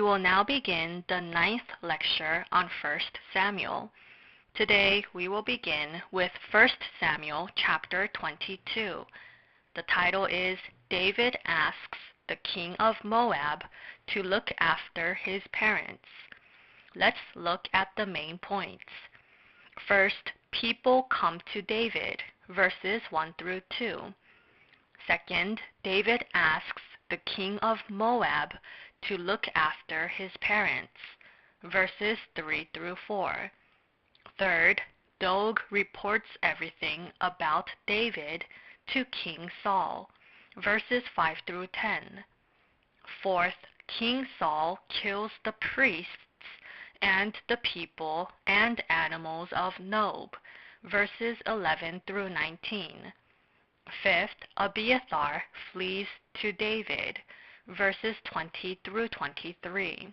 We will now begin the 9th lecture on 1 Samuel. Today we will begin with 1 Samuel chapter 22. The title is David Asks the King of Moab to Look After His Parents. Let's look at the main points. First, people come to David, verses 1 through 2. Second, David asks the king of Moab to look after his parents, verses 3 through 4. Third, Doeg reports everything about David to King Saul, verses 5 through 10. Fourth, King Saul kills the priests and the people and animals of Nob, verses 11 through 19. Fifth, Abiathar flees to David, verses 20 through 23.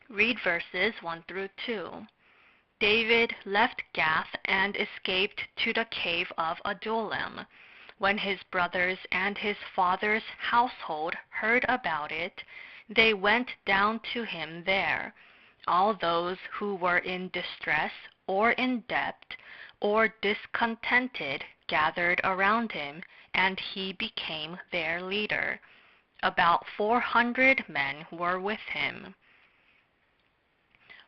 Read verses 1 through 2. David left Gath and escaped to the cave of Adullam. When his brothers and his father's household heard about it, they went down to him there. All those who were in distress or in debt or discontented gathered around him, and he became their leader. About 400 men were with him.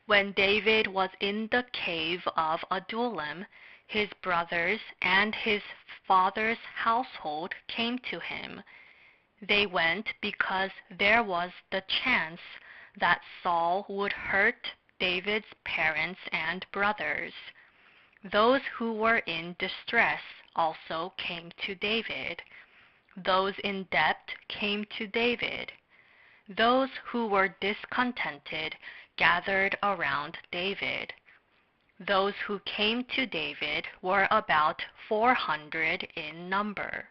When David was in the cave of Adullam, his brothers and his father's household came to him. They went because there was the chance that Saul would hurt David's parents and brothers. Those who were in distress also came to David. Those in debt came to David. Those who were discontented gathered around David. Those who came to David were about 400 in number.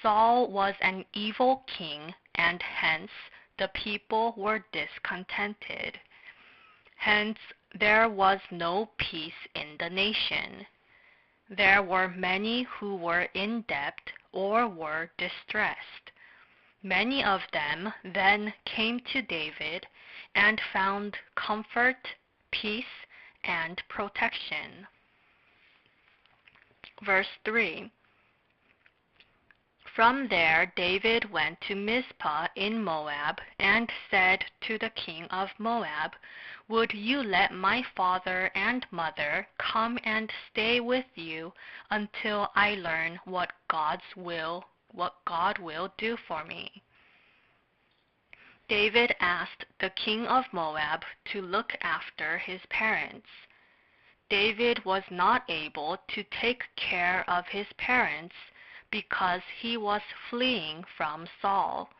Saul was an evil king, and hence the people were discontented. Hence there was no peace in the nation. There were many who were in debt or were distressed. Many of them then came to David and found comfort, peace, and protection. Verse 3. From there David went to Mizpah in Moab and said to the king of Moab, "Would you let my father and mother come and stay with you until I learn what God will do for me?" David asked the king of Moab to look after his parents. David was not able to take care of his parents because he was fleeing from Saul.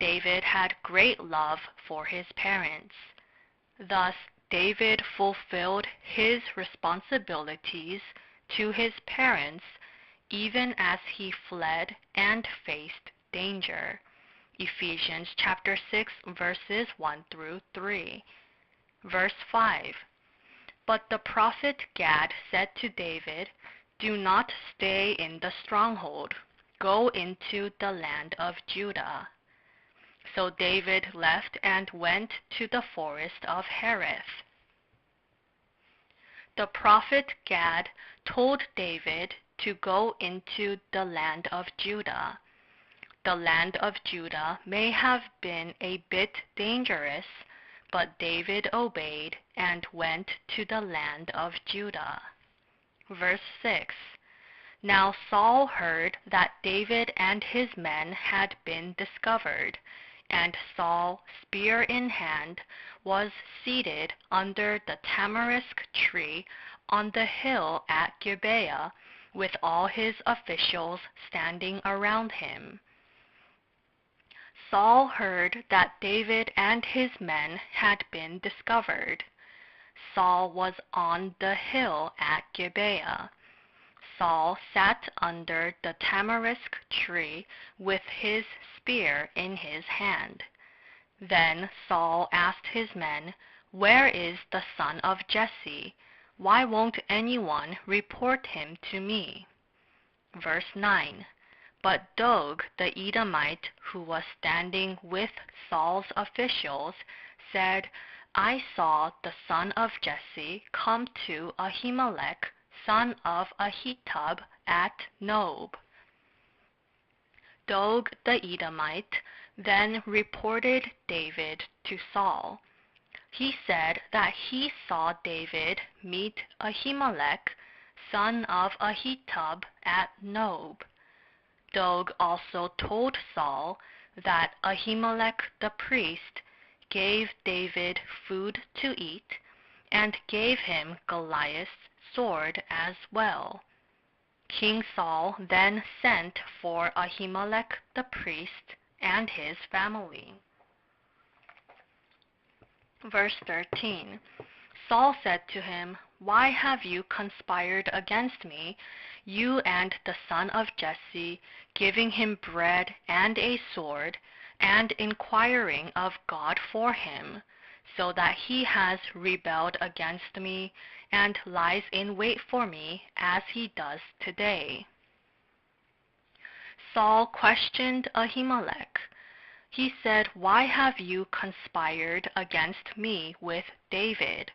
David had great love for his parents. Thus, David fulfilled his responsibilities to his parents even as he fled and faced danger. Ephesians chapter 6, verses 1 through 3. Verse 5. But the prophet Gad said to David, "Do not stay in the stronghold. Go into the land of Judah." So David left and went to the forest of Hereth. The prophet Gad told David to go into the land of Judah. The land of Judah may have been a bit dangerous, but David obeyed and went to the land of Judah. Verse 6. Now Saul heard that David and his men had been discovered, and Saul, spear in hand, was seated under the tamarisk tree on the hill at Gibeah, with all his officials standing around him. Saul heard that David and his men had been discovered. Saul was on the hill at Gibeah. Saul sat under the tamarisk tree with his spear in his hand. Then Saul asked his men, "Where is the son of Jesse? Why won't anyone report him to me?" Verse 9. But Doeg the Edomite, who was standing with Saul's officials, said, I saw the son of Jesse come to Ahimelech, son of Ahitub, at Nob. Doeg the Edomite then reported David to Saul. He said that he saw David meet Ahimelech, son of Ahitub, at Nob. Doeg also told Saul that Ahimelech the priest gave David food to eat and gave him Goliath's sword as well. King Saul then sent for Ahimelech the priest and his family. Verse 13. Saul said to him, Why have you conspired against me, you and the son of Jesse, giving him bread and a sword, and inquiring of God for him, so that he has rebelled against me, and lies in wait for me, as he does today? Saul questioned Ahimelech. He said, Why have you conspired against me with David?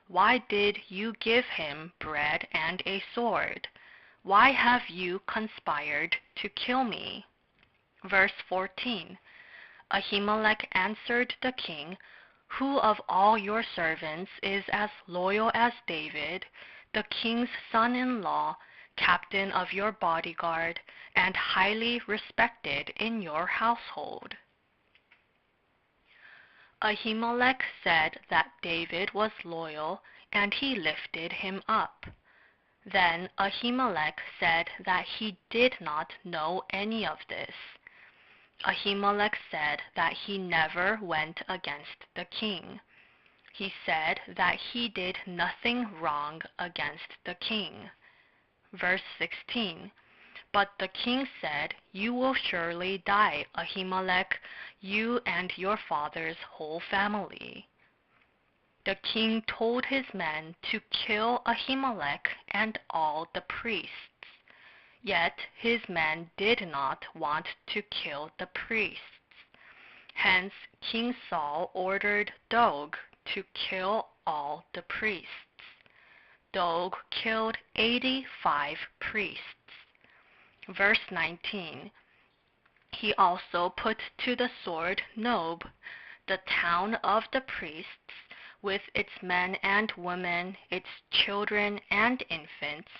Why did you give him bread and a sword? Why have you conspired to kill me? Verse 14. Ahimelech answered the king, Who of all your servants is as loyal as David, the king's son-in-law, captain of your bodyguard, and highly respected in your household? Ahimelech said that David was loyal, and he lifted him up. Then Ahimelech said that he did not know any of this. Ahimelech said that he never went against the king. He said that he did nothing wrong against the king. Verse 16. But the king said, You will surely die, Ahimelech, you and your father's whole family. The king told his men to kill Ahimelech and all the priests. Yet his men did not want to kill the priests. Hence King Saul ordered Doeg to kill all the priests. Doeg killed 85 priests. Verse 19. He also put to the sword Nob, the town of the priests, with its men and women, its children and infants,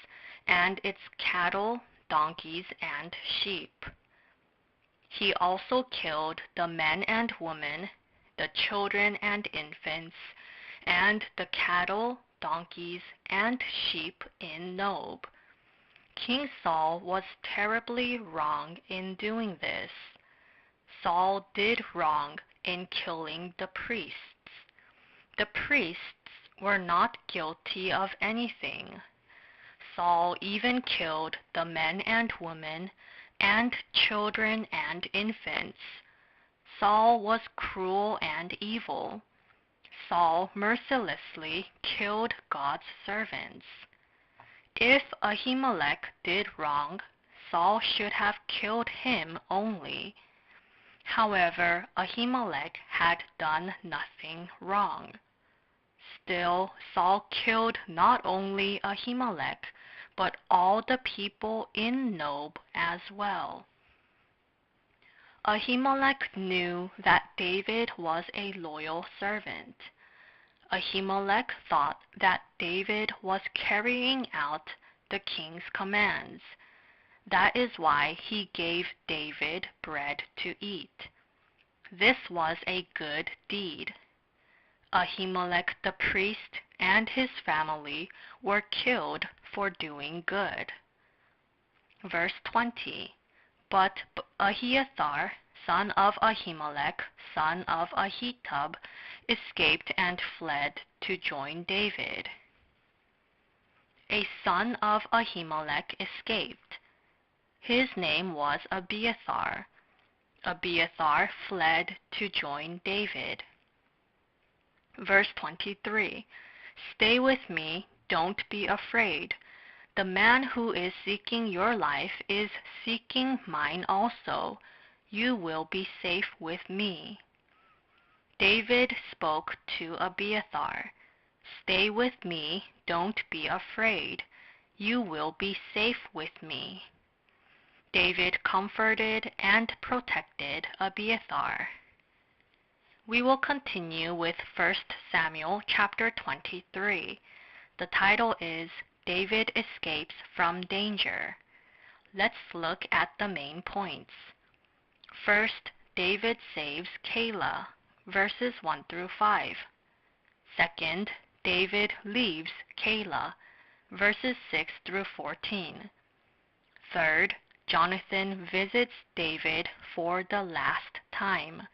and its cattle, donkeys, and sheep. He also killed the men and women, the children and infants, and the cattle, donkeys, and sheep in Nob. King Saul was terribly wrong in doing this. Saul did wrong in killing the priests. The priests were not guilty of anything. Saul even killed the men and women, and children and infants. Saul was cruel and evil. Saul mercilessly killed God's servants. If Ahimelech did wrong, Saul should have killed him only. However, Ahimelech had done nothing wrong. Still, Saul killed not only Ahimelech, but all the people in Nob as well. Ahimelech knew that David was a loyal servant. Ahimelech thought that David was carrying out the king's commands. That is why he gave David bread to eat. This was a good deed. Ahimelech the priest and his family were killed for doing good. Verse 20. But Ahiathar, son of Ahimelech, son of Ahitub, escaped and fled to join David. A son of Ahimelech escaped. His name was Abiathar. Abiathar fled to join David. Verse 23. Stay with me, don't be afraid. The man who is seeking your life is seeking mine also. You will be safe with me." David spoke to Abiathar, "Stay with me, don't be afraid. You will be safe with me." David comforted and protected Abiathar. We will continue with 1 Samuel chapter 23. The title is David Escapes from Danger. Let's look at the main points. First, David saves Keilah, verses 1 through 5. Second, David leaves Keilah, verses 6 through 14. Third, Jonathan visits David for the last time,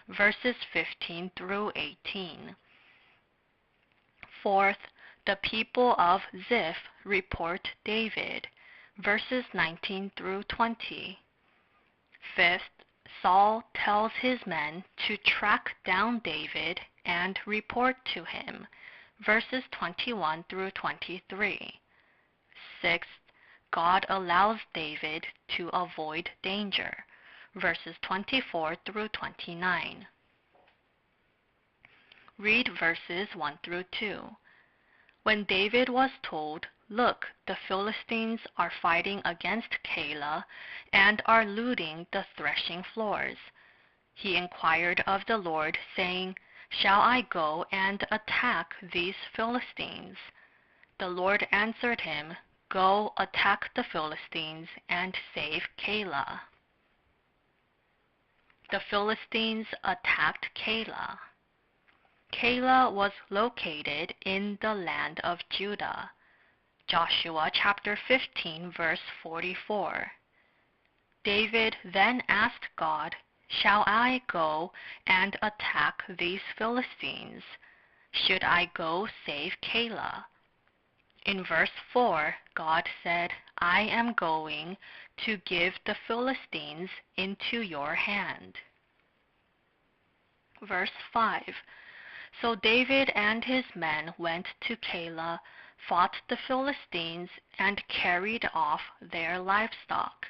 verses 15 through 18. Fourth, the people of Ziph report David, verses 19 through 20. Fifth, Saul tells his men to track down David and report to him, verses 21 through 23. Sixth, God allows David to avoid danger, verses 24 through 29. Read verses 1 through 2. When David was told, "Look, the Philistines are fighting against Keilah and are looting the threshing floors," he inquired of the Lord, saying, "Shall I go and attack these Philistines?" The Lord answered him, "Go attack the Philistines and save Keilah." The Philistines attacked Keilah. Keilah was located in the land of Judah. Joshua chapter 15 verse 44. David then asked God, "Shall I go and attack these Philistines? Should I go save Keilah?" In verse 4, God said, "I am going to give the Philistines into your hand." Verse 5. So David and his men went to Keilah, fought the Philistines, and carried off their livestock.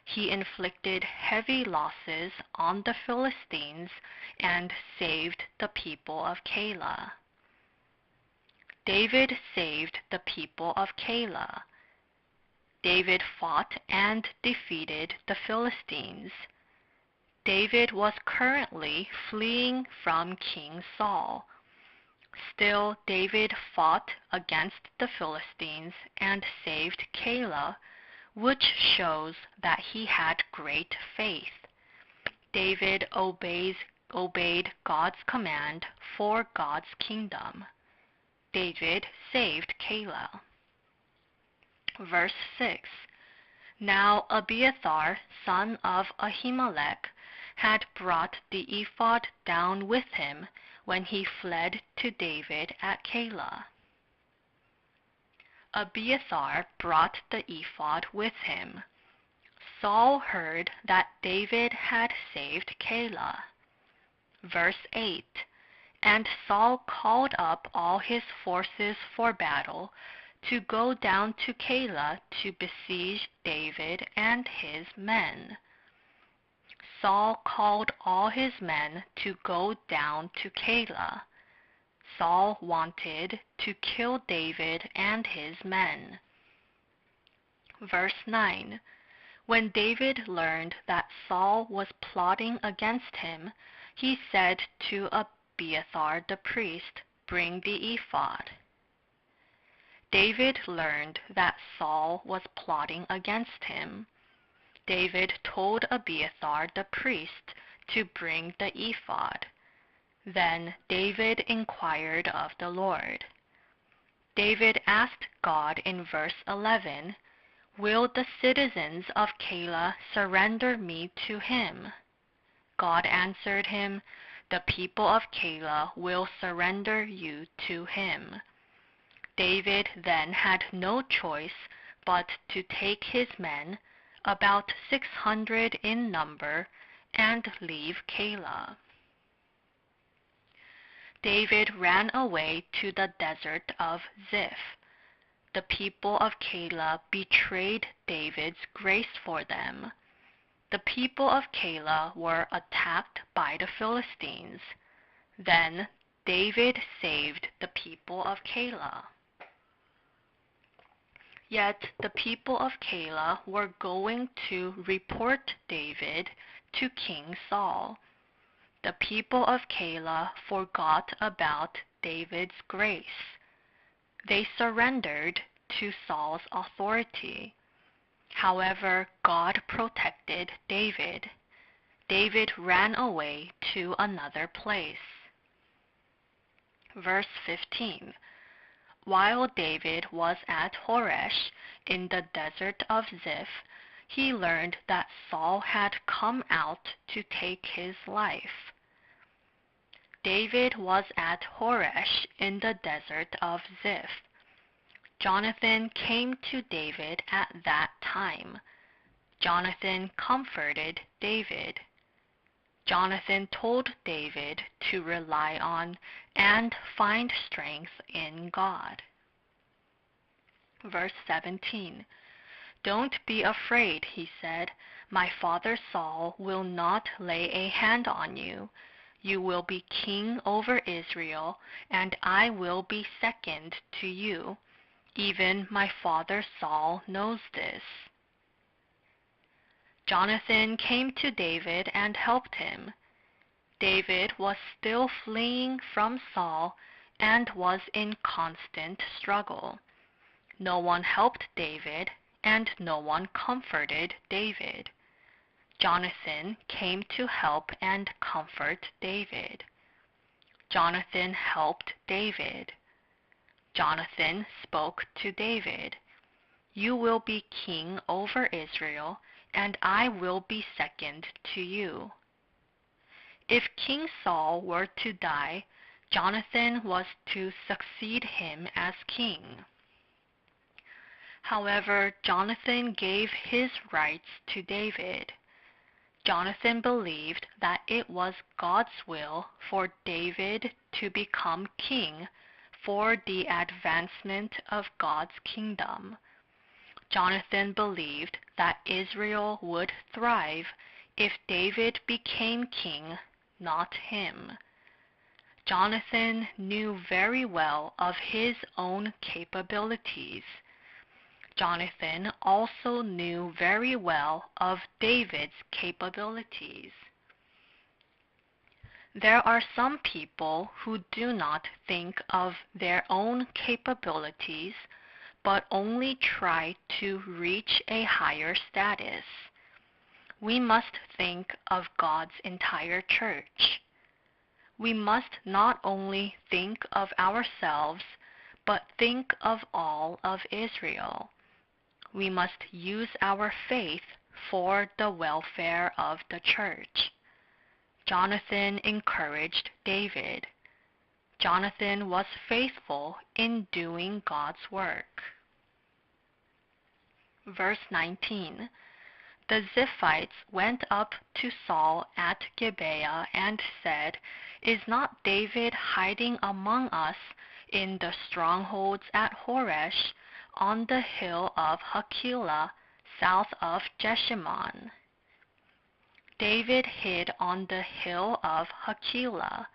He inflicted heavy losses on the Philistines and saved the people of Keilah. David saved the people of Keilah. David fought and defeated the Philistines. David was currently fleeing from King Saul. Still, David fought against the Philistines and saved Keilah, which shows that he had great faith. David obeyed God's command for God's kingdom. David saved Keilah. Verse 6. Now Abiathar, son of Ahimelech, had brought the ephod down with him when he fled to David at Keilah. Abiathar brought the ephod with him. Saul heard that David had saved Keilah. Verse 8. And Saul called up all his forces for battle to go down to Keilah to besiege David and his men. Saul called all his men to go down to Keilah. Saul wanted to kill David and his men. Verse 9. When David learned that Saul was plotting against him, he said to Abiathar the priest, "Bring the ephod." David learned that Saul was plotting against him. David told Abiathar the priest to bring the ephod. Then David inquired of the Lord. David asked God in verse 11, "Will the citizens of Keilah surrender me to him?" God answered him, "The people of Keilah will surrender you to him." David then had no choice but to take his men, about 600 in number, and leave Keilah. David ran away to the desert of Ziph. The people of Keilah betrayed David's grace for them. The people of Keilah were attacked by the Philistines. Then David saved the people of Keilah. Yet the people of Keilah were going to report David to King Saul. The people of Keilah forgot about David's grace. They surrendered to Saul's authority. However, God protected David. David ran away to another place. Verse 15. While David was at Horesh in the desert of Ziph, he learned that Saul had come out to take his life. David was at Horesh in the desert of Ziph. Jonathan came to David at that time. Jonathan comforted David. Jonathan told David to rely on and find strength in God. Verse 17. Don't be afraid, he said. My father Saul will not lay a hand on you. You will be king over Israel, and I will be second to you. Even my father Saul knows this. Jonathan came to David and helped him. David was still fleeing from Saul and was in constant struggle. No one helped David, and no one comforted David. Jonathan came to help and comfort David. Jonathan helped David. Jonathan spoke to David. You will be king over Israel, and I will be second to you. If King Saul were to die, Jonathan was to succeed him as king. However, Jonathan gave his rights to David. Jonathan believed that it was God's will for David to become king for the advancement of God's kingdom. Jonathan believed that Israel would thrive if David became king, not him. Jonathan knew very well of his own capabilities. Jonathan also knew very well of David's capabilities. There are some people who do not think of their own capabilities, but only try to reach a higher status. We must think of God's entire church. We must not only think of ourselves, but think of all of Israel. We must use our faith for the welfare of the church. Jonathan encouraged David. Jonathan was faithful in doing God's work. Verse 19. The Ziphites went up to Saul at Gibeah and said, Is not David hiding among us in the strongholds at Horesh, on the hill of Hachilah, south of Jeshimon? David hid on the hill of Hachilah.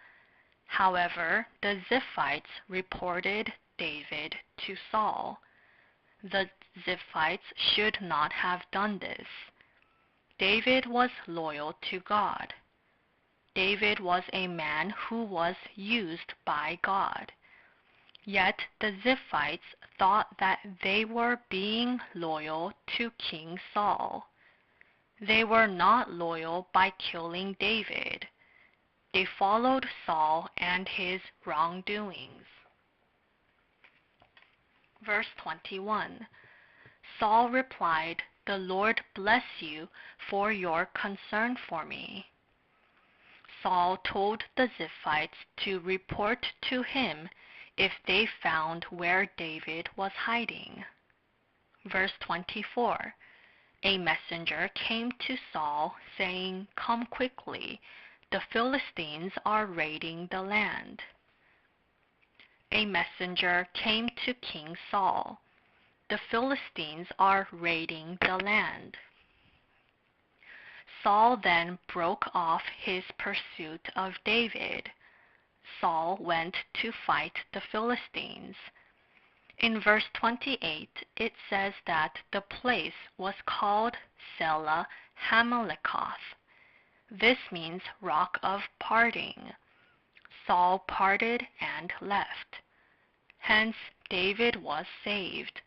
However, the Ziphites reported David to Saul. The Ziphites should not have done this. David was loyal to God. David was a man who was used by God. Yet the Ziphites thought that they were being loyal to King Saul. They were not loyal by killing David. They followed Saul and his wrongdoings. Verse 21. Saul replied, The Lord bless you for your concern for me. Saul told the Ziphites to report to him if they found where David was hiding. Verse 24. A messenger came to Saul, saying, Come quickly, the Philistines are raiding the land. A messenger came to King Saul. the Philistines are raiding the land. Saul then broke off his pursuit of David. Saul went to fight the Philistines. In verse 28, it says that the place was called Selah Hammelikoth. This means rock of parting. Saul parted and left. Hence, David was saved.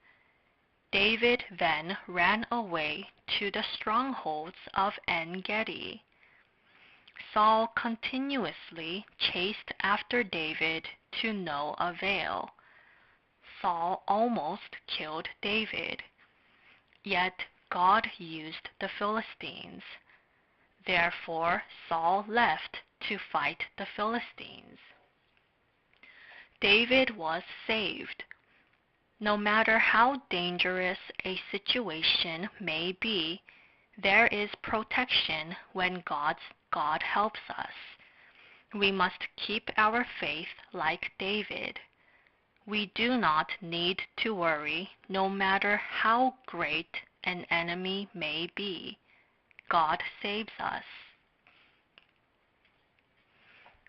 David then ran away to the strongholds of En-gedi. Saul continuously chased after David to no avail. Saul almost killed David. Yet God used the Philistines. Therefore Saul left to fight the Philistines. David was saved. No matter how dangerous a situation may be, there is protection when God helps us. We must keep our faith like David. We do not need to worry no matter how great an enemy may be. God saves us.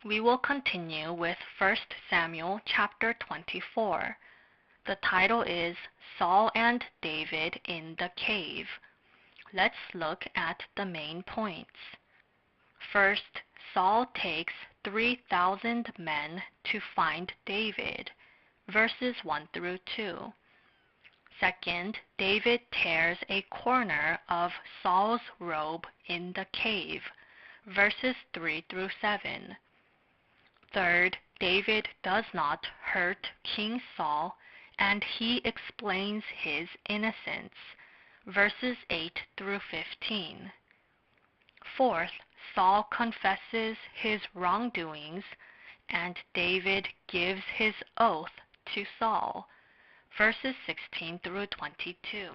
We will continue with 1 Samuel chapter 24. The title is Saul and David in the Cave. Let's look at the main points. First, Saul takes 3,000 men to find David, verses 1 through 2. Second, David tears a corner of Saul's robe in the cave, verses 3 through 7. Third, David does not hurt King Saul, and he explains his innocence, verses 8 through 15. Fourth, Saul confesses his wrongdoings, and David gives his oath to Saul, verses 16 through 22.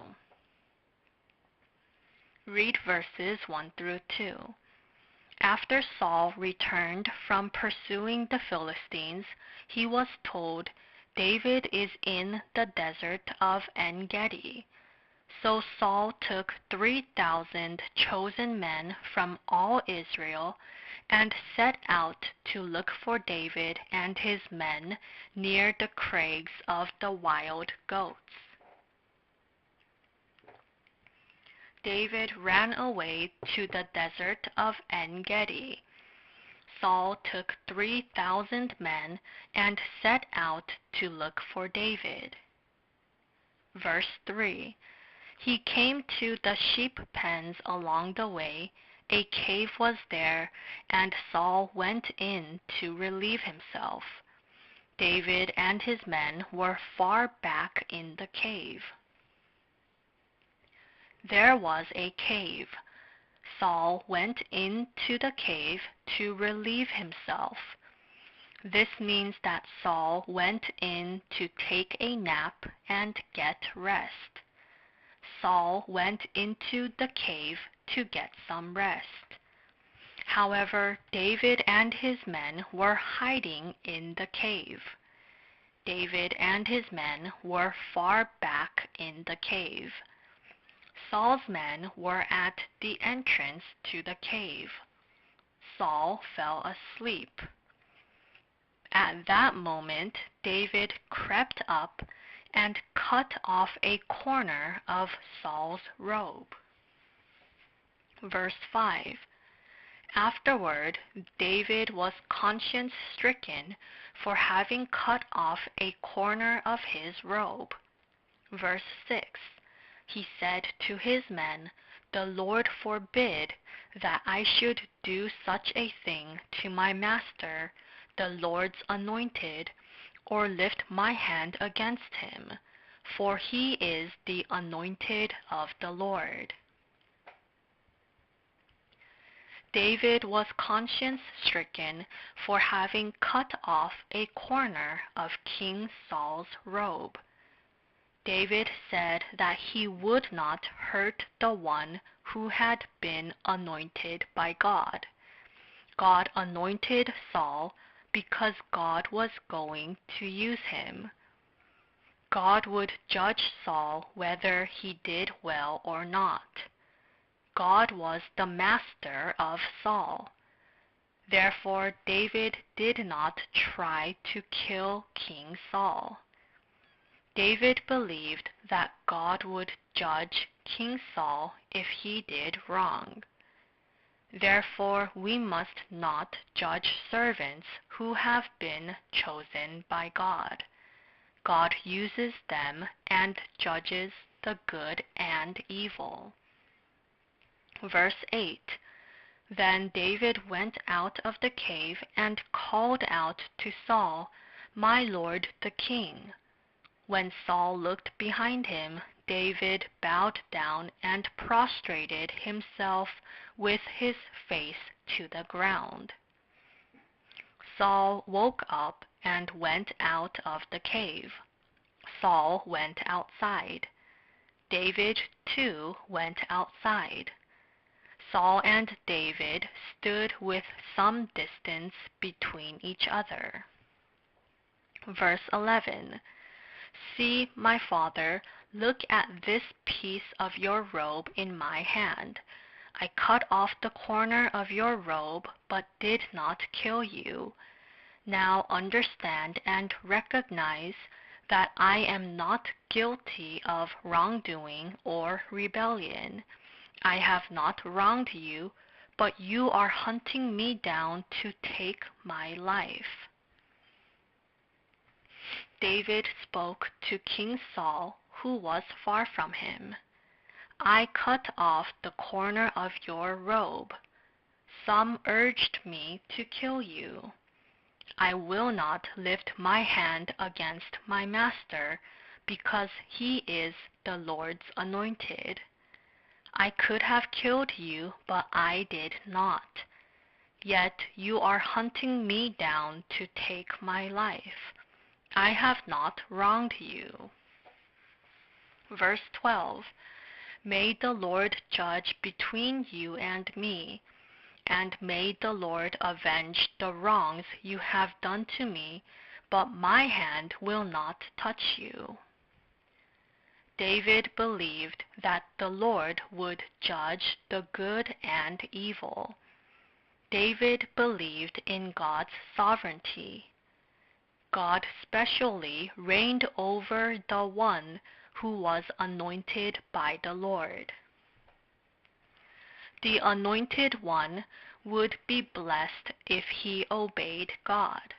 Read verses 1 through 2. After Saul returned from pursuing the Philistines, he was told, David is in the desert of En-gedi. So Saul took 3,000 chosen men from all Israel and set out to look for David and his men near the crags of the wild goats. David ran away to the desert of En-gedi. Saul took 3,000 men and set out to look for David. Verse 3. He came to the sheep pens along the way. A cave was there, and Saul went in to relieve himself. David and his men were far back in the cave. There was a cave. Saul went into the cave to relieve himself. This means that Saul went in to take a nap and get rest. Saul went into the cave to get some rest. However, David and his men were hiding in the cave. David and his men were far back in the cave. Saul's men were at the entrance to the cave. Saul fell asleep. At that moment, David crept up and cut off a corner of Saul's robe. Verse 5. Afterward, David was conscience-stricken for having cut off a corner of his robe. Verse 6. He said to his men, The Lord forbid that I should do such a thing to my master, the Lord's anointed, or lift my hand against him, for he is the anointed of the Lord. David was conscience-stricken for having cut off a corner of King Saul's robe. David said that he would not hurt the one who had been anointed by God. God anointed Saul because God was going to use him. God would judge Saul whether he did well or not. God was the master of Saul. Therefore, David did not try to kill King Saul. David believed that God would judge King Saul if he did wrong. Therefore, we must not judge servants who have been chosen by God. God uses them and judges the good and evil. Verse 8. Then David went out of the cave and called out to Saul, "My lord the king." When Saul looked behind him, David bowed down and prostrated himself with his face to the ground. Saul woke up and went out of the cave. Saul went outside. David too went outside. Saul and David stood with some distance between each other. Verse 11. "See, my father, look at this piece of your robe in my hand. I cut off the corner of your robe, but did not kill you. Now understand and recognize that I am not guilty of wrongdoing or rebellion. I have not wronged you, but you are hunting me down to take my life." David spoke to King Saul, who was far from him. "I cut off the corner of your robe. Some urged me to kill you. I will not lift my hand against my master, because he is the Lord's anointed. I could have killed you, but I did not. Yet you are hunting me down to take my life. I have not wronged you." Verse 12. "May the Lord judge between you and me, and may the Lord avenge the wrongs you have done to me, but my hand will not touch you." David believed that the Lord would judge the good and evil. David believed in God's sovereignty. God specially reigned over the one who was anointed by the Lord. The anointed one would be blessed if he obeyed God.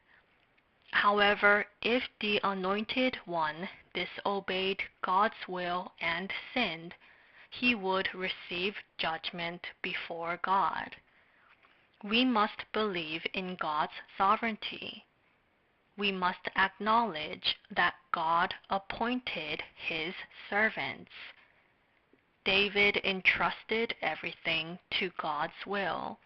However, if the anointed one disobeyed God's will and sinned, he would receive judgment before God. We must believe in God's sovereignty. We must acknowledge that God appointed his servants. David entrusted everything to God's will.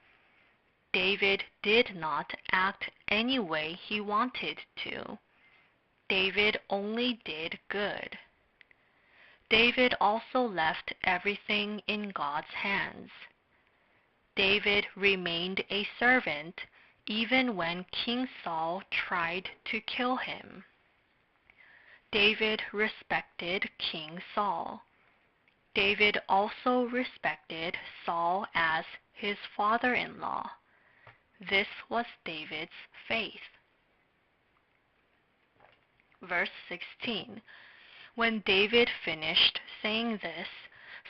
David did not act any way he wanted to. David only did good. David also left everything in God's hands. David remained a servant even when King Saul tried to kill him. David respected King Saul. David also respected Saul as his father-in-law. This was David's faith. Verse 16. When David finished saying this,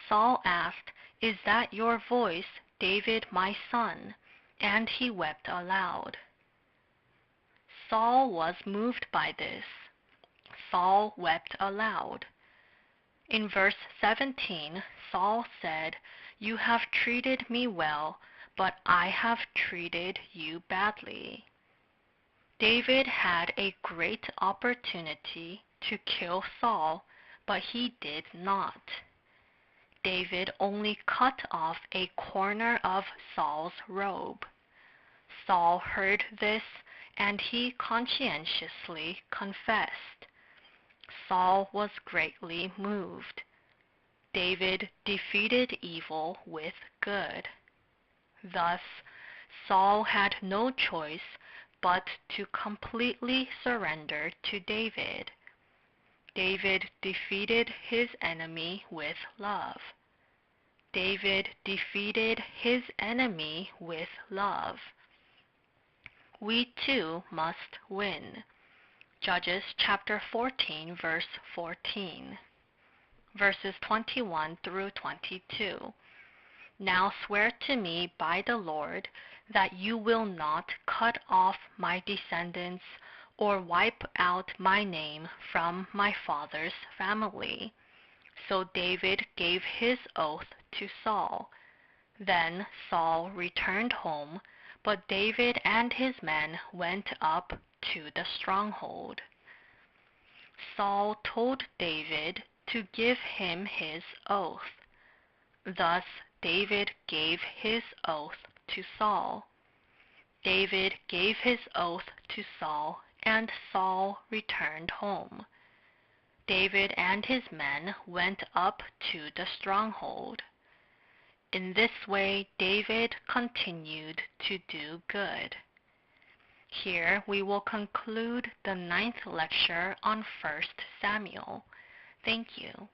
Saul asked, "Is that your voice, David my son?" And he wept aloud. Saul was moved by this. Saul wept aloud. In verse 17, Saul said, "You have treated me well, but I have treated you badly." David had a great opportunity to kill Saul, but he did not. David only cut off a corner of Saul's robe. Saul heard this, and he conscientiously confessed. Saul was greatly moved. David defeated evil with good. Thus, Saul had no choice but to completely surrender to David. David defeated his enemy with love. David defeated his enemy with love. We too must win. Judges chapter 14, verse 14. Verses 21 through 22. Now swear to me by the Lord that you will not cut off my descendants or wipe out my name from my father's family. So David gave his oath to Saul. Then Saul returned home, but David and his men went up to the stronghold. Saul told David to give him his oath. Thus David gave his oath to Saul. David gave his oath to Saul, and Saul returned home. David and his men went up to the stronghold. In this way David continued to do good. Here we will conclude the 9th lecture on 1 Samuel. Thank you.